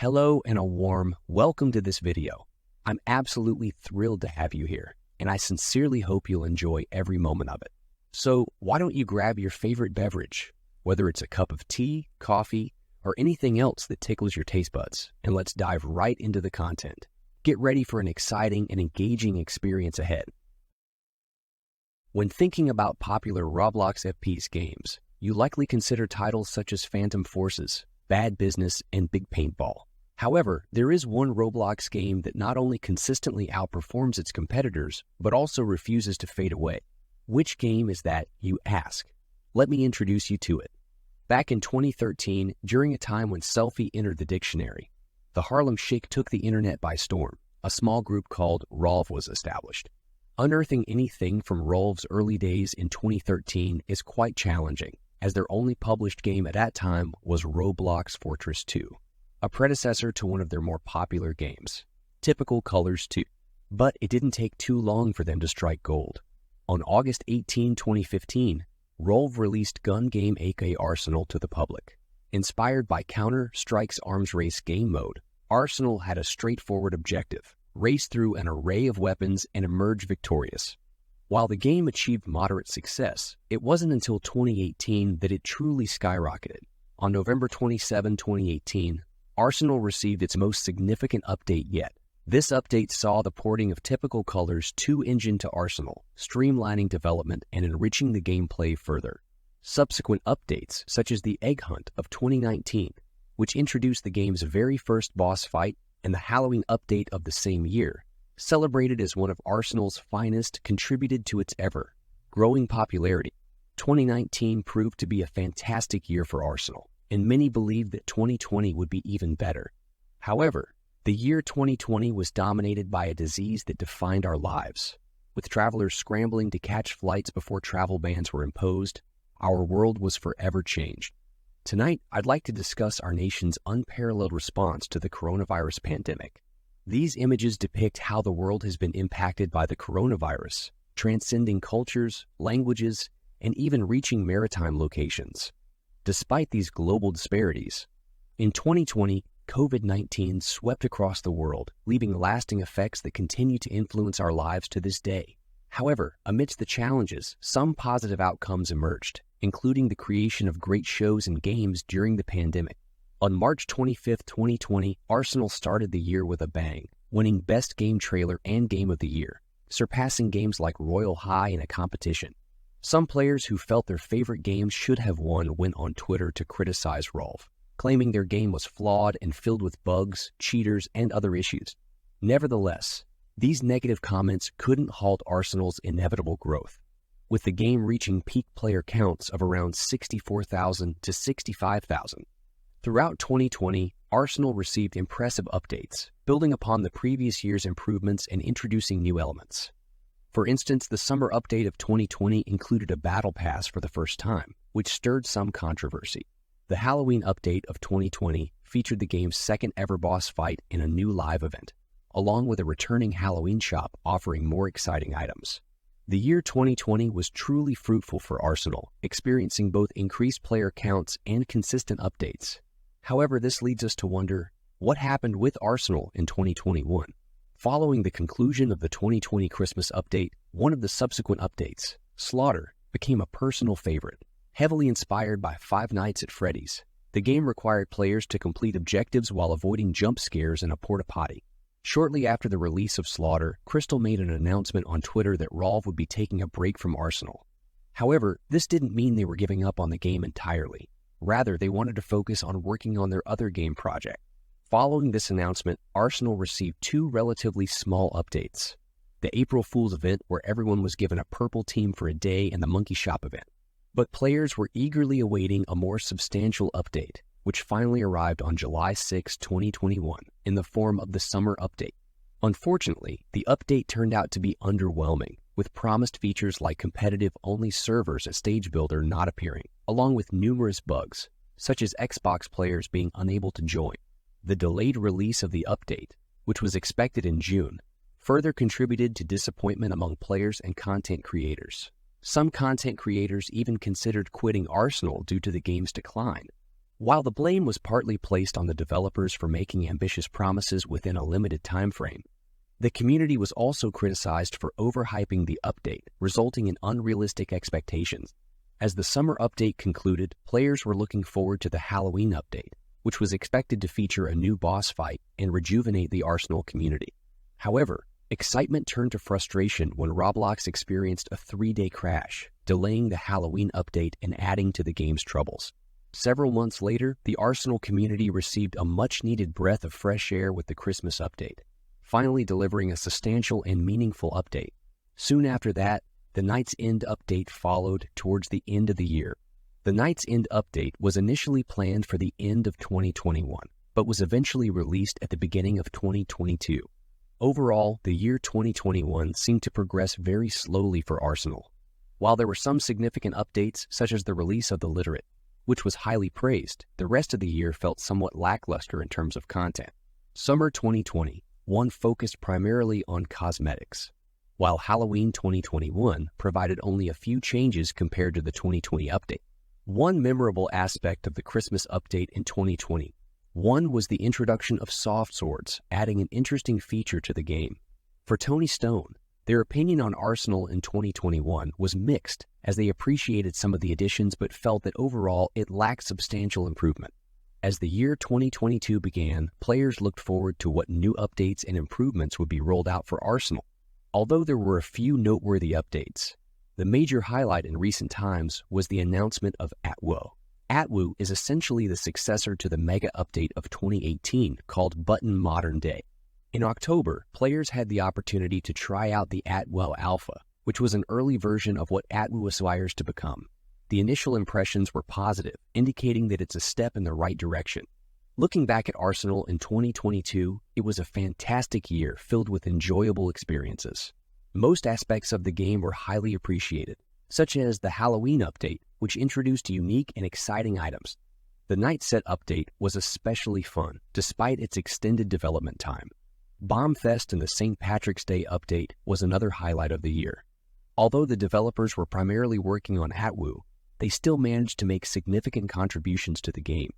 Hello and a warm welcome to this video. I'm absolutely thrilled to have you here, and I sincerely hope you'll enjoy every moment of it. So why don't you grab your favorite beverage, whether it's a cup of tea, coffee, or anything else that tickles your taste buds, and let's dive right into the content. Get ready for an exciting and engaging experience ahead. When thinking about popular Roblox FPS games, you likely consider titles such as Phantom Forces, Bad Business, and Big Paintball. However, there is one Roblox game that not only consistently outperforms its competitors, but also refuses to fade away. Which game is that, you ask? Let me introduce you to it. Back in 2013, during a time when selfie entered the dictionary, the Harlem Shake took the internet by storm. A small group called Rolv was established. Unearthing anything from Rolv's early days in 2013 is quite challenging, as their only published game at that time was Roblox Fortress 2. A predecessor to one of their more popular games, Typical Colors 2. But it didn't take too long for them to strike gold. On August 18, 2015, Rolv released gun game AK Arsenal to the public. Inspired by Counter-Strike's arms race game mode, Arsenal had a straightforward objective: race through an array of weapons and emerge victorious. While the game achieved moderate success, it wasn't until 2018 that it truly skyrocketed. On November 27, 2018, Arsenal received its most significant update yet. This update saw the porting of Typical Colors 2 engine to Arsenal, streamlining development and enriching the gameplay further. Subsequent updates, such as the Egg Hunt of 2019, which introduced the game's very first boss fight, and the Halloween update of the same year, celebrated as one of Arsenal's finest, contributed to its ever-growing popularity. 2019 proved to be a fantastic year for Arsenal, and many believed that 2020 would be even better. However, the year 2020 was dominated by a disease that defined our lives. With travelers scrambling to catch flights before travel bans were imposed, our world was forever changed. Tonight, I'd like to discuss our nation's unparalleled response to the coronavirus pandemic. These images depict how the world has been impacted by the coronavirus, transcending cultures, languages, and even reaching maritime locations. Despite these global disparities, in 2020, COVID-19 swept across the world, leaving lasting effects that continue to influence our lives to this day. However, amidst the challenges, some positive outcomes emerged, including the creation of great shows and games during the pandemic. On March 25, 2020, Arsenal started the year with a bang, winning Best Game Trailer and Game of the Year, surpassing games like Royal High in a competition. Some players who felt their favorite games should have won went on Twitter to criticize Rolv, claiming their game was flawed and filled with bugs, cheaters, and other issues. Nevertheless, these negative comments couldn't halt Arsenal's inevitable growth, with the game reaching peak player counts of around 64,000 to 65,000. Throughout 2020, Arsenal received impressive updates, building upon the previous year's improvements and introducing new elements. For instance, the summer update of 2020 included a battle pass for the first time, which stirred some controversy. The Halloween update of 2020 featured the game's second ever boss fight in a new live event, along with a returning Halloween shop offering more exciting items. The year 2020 was truly fruitful for Arsenal, experiencing both increased player counts and consistent updates. However, this leads us to wonder, what happened with Arsenal in 2021? Following the conclusion of the 2020 Christmas update, one of the subsequent updates, Slaughter, became a personal favorite. Heavily inspired by Five Nights at Freddy's, the game required players to complete objectives while avoiding jump scares in a porta-potty. Shortly after the release of Slaughter, Crystal made an announcement on Twitter that Rolv would be taking a break from Arsenal. However, this didn't mean they were giving up on the game entirely. Rather, they wanted to focus on working on their other game project. Following this announcement, Arsenal received 2 relatively small updates: the April Fool's event, where everyone was given a purple team for a day, and the Monkey Shop event. But players were eagerly awaiting a more substantial update, which finally arrived on July 6, 2021, in the form of the summer update. Unfortunately, the update turned out to be underwhelming, with promised features like competitive-only servers at Stage Builder not appearing, along with numerous bugs, such as Xbox players being unable to join. The delayed release of the update, which was expected in June, further contributed to disappointment among players and content creators. Some content creators even considered quitting Arsenal due to the game's decline. While the blame was partly placed on the developers for making ambitious promises within a limited time frame, the community was also criticized for overhyping the update, resulting in unrealistic expectations. As the summer update concluded, players were looking forward to the Halloween update, which was expected to feature a new boss fight and rejuvenate the Arsenal community. However, excitement turned to frustration when Roblox experienced a 3-day crash, delaying the Halloween update and adding to the game's troubles. Several months later, the Arsenal community received a much-needed breath of fresh air with the Christmas update, finally delivering a substantial and meaningful update. Soon after that, the Night's End update followed towards the end of the year. The Night's End update was initially planned for the end of 2021, but was eventually released at the beginning of 2022. Overall, the year 2021 seemed to progress very slowly for Arsenal. While there were some significant updates, such as the release of The Literate, which was highly praised, the rest of the year felt somewhat lackluster in terms of content. Summer 2021 focused primarily on cosmetics, while Halloween 2021 provided only a few changes compared to the 2020 update. One memorable aspect of the Christmas update in 2021 was the introduction of soft swords, adding an interesting feature to the game. For Tony Stone, their opinion on Arsenal in 2021 was mixed, as they appreciated some of the additions but felt that overall it lacked substantial improvement. As the year 2022 began, players looked forward to what new updates and improvements would be rolled out for Arsenal. Although there were a few noteworthy updates, the major highlight in recent times was the announcement of Atwo. Atwo is essentially the successor to the mega update of 2018 called Button Modern Day. In October, players had the opportunity to try out the Atwo Alpha, which was an early version of what Atwo aspires to become. The initial impressions were positive, indicating that it's a step in the right direction. Looking back at Arsenal in 2022, it was a fantastic year filled with enjoyable experiences. Most aspects of the game were highly appreciated, such as the Halloween update, which introduced unique and exciting items. The Night Set update was especially fun, despite its extended development time. Bombfest and the St. Patrick's Day update was another highlight of the year. Although the developers were primarily working on Atwo, they still managed to make significant contributions to the game.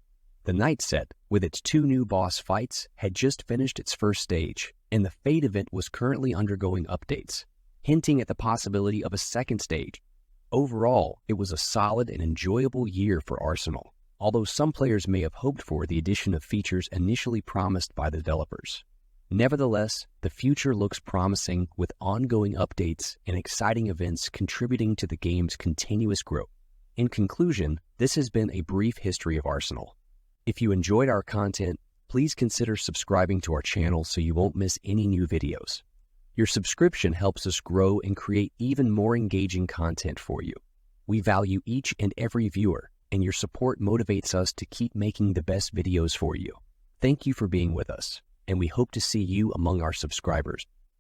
The Night Set, with its 2 new boss fights, had just finished its first stage, and the Fate event was currently undergoing updates, hinting at the possibility of a second stage. Overall, it was a solid and enjoyable year for Arsenal, although some players may have hoped for the addition of features initially promised by the developers. Nevertheless, the future looks promising, with ongoing updates and exciting events contributing to the game's continuous growth. In conclusion, this has been a brief history of Arsenal. If you enjoyed our content, please consider subscribing to our channel so you won't miss any new videos. Your subscription helps us grow and create even more engaging content for you. We value each and every viewer, and your support motivates us to keep making the best videos for you. Thank you for being with us, and we hope to see you among our subscribers.